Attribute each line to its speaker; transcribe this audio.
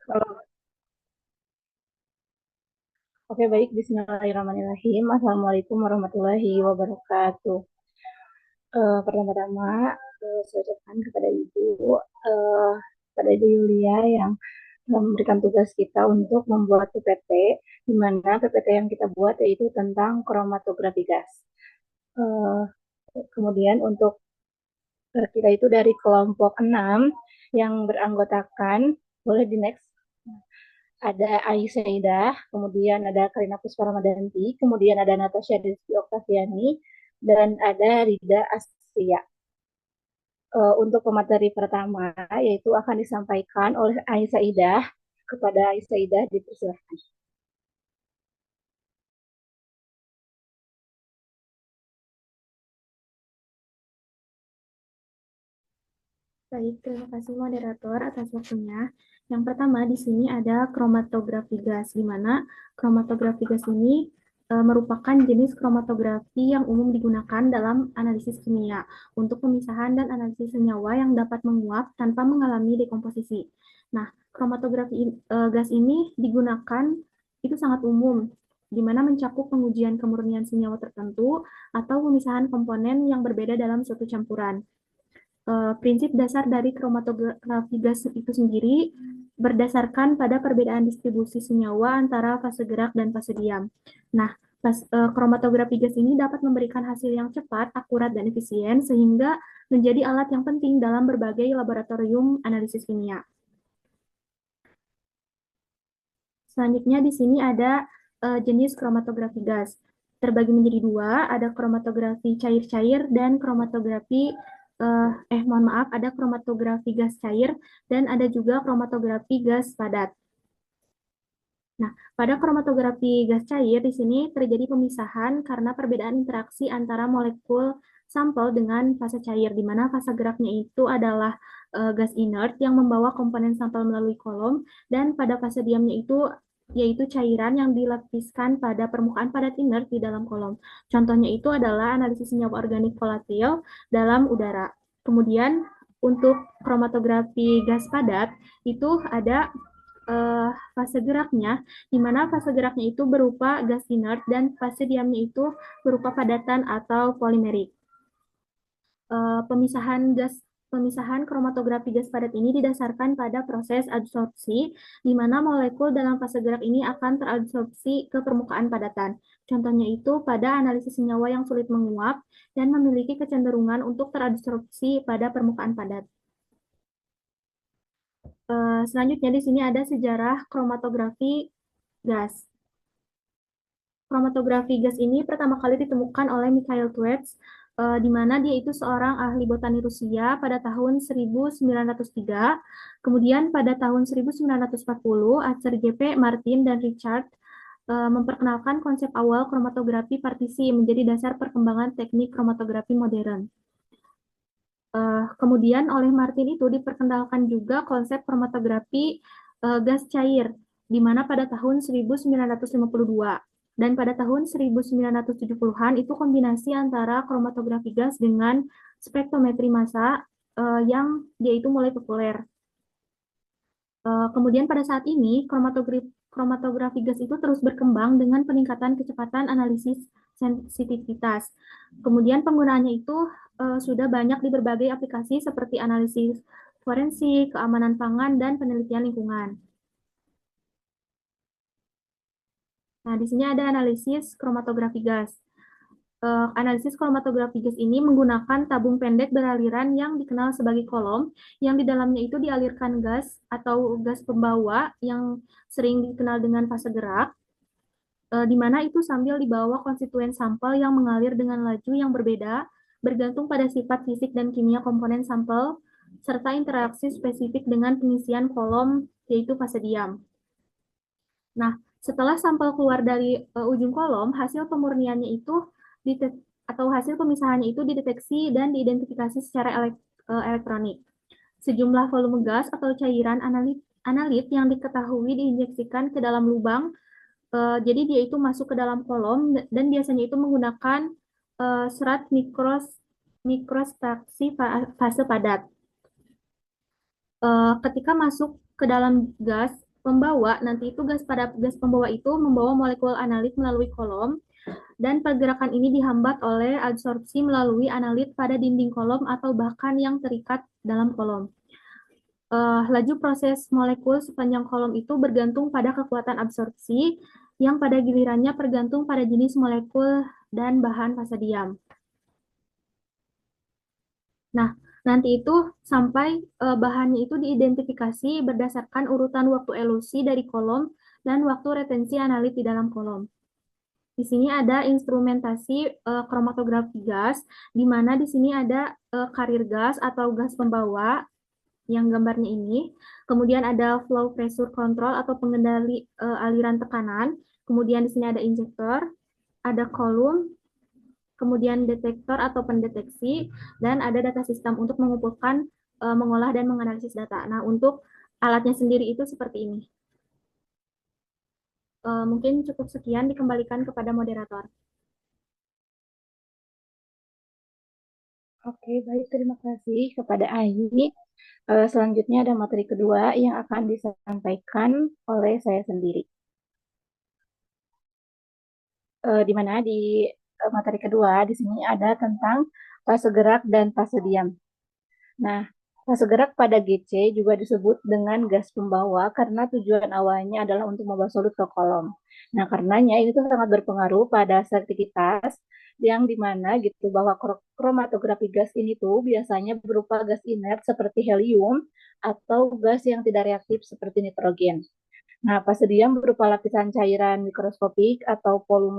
Speaker 1: Kalau Oke, baik. Bismillahirrahmanirrahim. Assalamualaikum warahmatullahi wabarakatuh. Pertama-tama, saya ucapkan kepada eh, kepada Ibu Yulia yang telah memberikan tugas kita untuk membuat PPT, di mana PPT yang kita buat yaitu tentang kromatografi gas. Eh, Kemudian untuk kita itu dari kelompok 6 yang beranggotakan, boleh di next, ada Aisyah, kemudian ada Karina Pusparamadanti, kemudian ada Natasha Rizky Oktaviani, dan ada Rida Astria. Untuk pemateri pertama, yaitu akan disampaikan oleh Aisyah. Kepada Aisyah, dipersilahkan.
Speaker 2: Baik, terima kasih moderator atas waktunya. Yang pertama di sini ada kromatografi gas, di mana kromatografi gas ini merupakan jenis kromatografi yang umum digunakan dalam analisis kimia untuk pemisahan dan analisis senyawa yang dapat menguap tanpa mengalami dekomposisi. Nah, kromatografi gas ini digunakan itu sangat umum, di mana mencakup pengujian kemurnian senyawa tertentu atau pemisahan komponen yang berbeda dalam suatu campuran. Prinsip dasar dari kromatografi gas itu sendiri berdasarkan pada perbedaan distribusi senyawa antara fase gerak dan fase diam. Nah, kromatografi gas ini dapat memberikan hasil yang cepat, akurat, dan efisien sehingga menjadi alat yang penting dalam berbagai laboratorium analisis kimia. Selanjutnya di sini ada jenis kromatografi gas. Terbagi menjadi dua, ada kromatografi cair-cair dan kromatografi mohon maaf, ada kromatografi gas cair dan ada juga kromatografi gas padat. Nah, pada kromatografi gas cair di sini terjadi pemisahan karena perbedaan interaksi antara molekul sampel dengan fase cair, di mana fase geraknya itu adalah gas inert yang membawa komponen sampel melalui kolom, dan pada fase diamnya itu yaitu cairan yang dilapiskan pada permukaan padat inert di dalam kolom. Contohnya itu adalah analisis senyawa organik volatil dalam udara. Kemudian untuk kromatografi gas padat itu ada fase geraknya, di mana fase geraknya itu berupa gas inert dan fase diamnya itu berupa padatan atau polimerik. Pemisahan kromatografi gas padat ini didasarkan pada proses adsorpsi, di mana molekul dalam fase gerak ini akan teradsorpsi ke permukaan padatan. Contohnya itu pada analisis senyawa yang sulit menguap dan memiliki kecenderungan untuk teradsorpsi pada permukaan padat. Selanjutnya di sini ada sejarah kromatografi gas. Kromatografi gas ini pertama kali ditemukan oleh Mikhail Twerz, di mana dia itu seorang ahli botani Rusia pada tahun 1903. Kemudian pada tahun 1940, Archer G.P. Martin dan Richard memperkenalkan konsep awal kromatografi partisi menjadi dasar perkembangan teknik kromatografi modern. Kemudian oleh Martin itu diperkenalkan juga konsep kromatografi gas cair, di mana pada tahun 1952 dan pada tahun 1970-an itu kombinasi antara kromatografi gas dengan spektrometri massa yang dia itu mulai populer. Kemudian pada saat ini kromatografi gas itu terus berkembang dengan peningkatan kecepatan analisis sensitivitas. Kemudian penggunaannya itu sudah banyak di berbagai aplikasi seperti analisis forensik, keamanan pangan, dan penelitian lingkungan. Nah, di sini ada analisis kromatografi gas. Analisis kromatografi gas ini menggunakan tabung pendek beraliran yang dikenal sebagai kolom, yang di dalamnya itu dialirkan gas atau gas pembawa yang sering dikenal dengan fase gerak, di mana itu sambil dibawa konstituen sampel yang mengalir dengan laju yang berbeda, bergantung pada sifat fisik dan kimia komponen sampel, serta interaksi spesifik dengan pengisian kolom, yaitu fase diam. Nah, setelah sampel keluar dari ujung kolom, hasil pemurniannya itu atau hasil pemisahannya itu dideteksi dan diidentifikasi secara elektronik. Sejumlah volume gas atau cairan analit yang diketahui diinjeksikan ke dalam lubang, jadi dia itu masuk ke dalam kolom dan biasanya itu menggunakan serat mikrostraksi fase padat. Ketika masuk ke dalam gas, pembawa, nanti itu gas pembawa itu membawa molekul analit melalui kolom, dan pergerakan ini dihambat oleh absorpsi melalui analit pada dinding kolom atau bahkan yang terikat dalam kolom. Laju proses molekul sepanjang kolom itu bergantung pada kekuatan absorpsi, yang pada gilirannya bergantung pada jenis molekul dan bahan fase diam. Nah, nanti itu sampai bahannya itu diidentifikasi berdasarkan urutan waktu elusi dari kolom dan waktu retensi analit di dalam kolom. Di sini ada instrumentasi kromatografi gas, di mana di sini ada karir gas atau gas pembawa yang gambarnya ini. Kemudian ada flow pressure control atau pengendali aliran tekanan. Kemudian di sini ada injektor, ada kolom, kemudian detektor atau pendeteksi, dan ada data sistem untuk mengumpulkan, mengolah, dan menganalisis data. Nah, untuk alatnya sendiri itu seperti ini. Mungkin cukup sekian, dikembalikan kepada moderator.
Speaker 1: Oke, baik. Terima kasih kepada Ayi. Selanjutnya ada materi kedua yang akan disampaikan oleh saya sendiri. Di mana di materi kedua di sini ada tentang fase gerak dan fase diam. Nah, fase gerak pada GC juga disebut dengan gas pembawa karena tujuan awalnya adalah untuk membawa solut ke kolom. Nah, karenanya ini tuh sangat berpengaruh pada selektivitas yang dimana gitu bahwa kromatografi gas ini tuh biasanya berupa gas inert seperti helium atau gas yang tidak reaktif seperti nitrogen. Nah, fase diam berupa lapisan cairan mikroskopik atau polimer